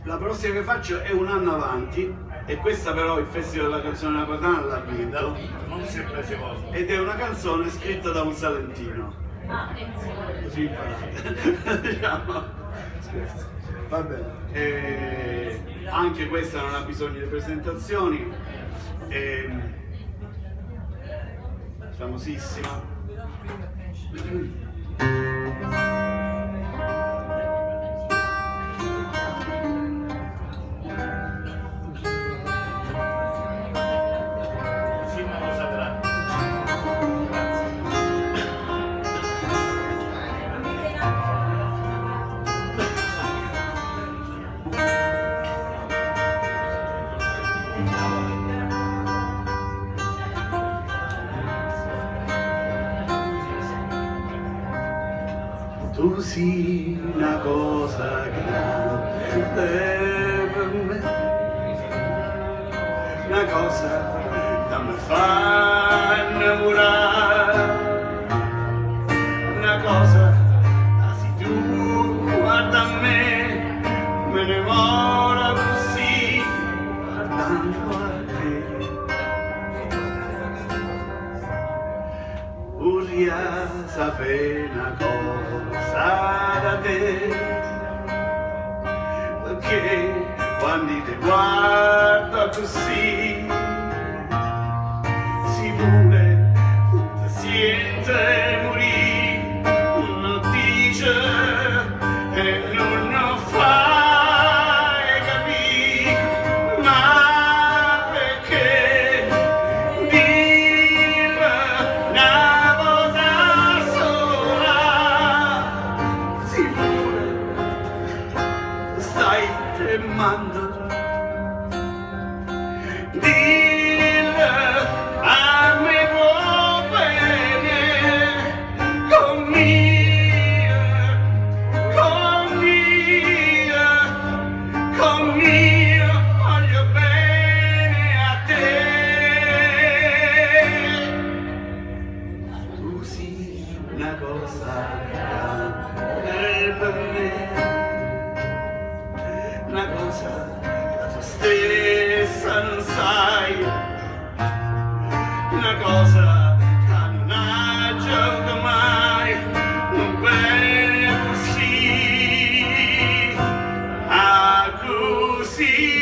La prossima che faccio è un anno avanti, e questa però il Festival della canzone napoletana l'ha vinto, Non sempre si può. ed è una canzone scritta da un salentino. Così imparate. Diciamo. Scherzo. Va bene. Anche questa non ha bisogno di presentazioni. Famosissima. Simbolo sagrato. Tu sei una cosa grande per me, una cosa che mi fa innamorare, una cosa che se tu guarda a me ne mora così guardando a te. Vorrei sapere una cosa da te, perché quando ti guardo così si vuole, si sente morire, non dice e non fai capire, ma perché dire una cosa sola si vuole, stai tremando. Dille a me vuoi bene, conmigo, voglio bene a te. Tu sei una cosa grande per me, una cosa che tu stessa non sai, una cosa che non ha gioco mai, un bene così, così.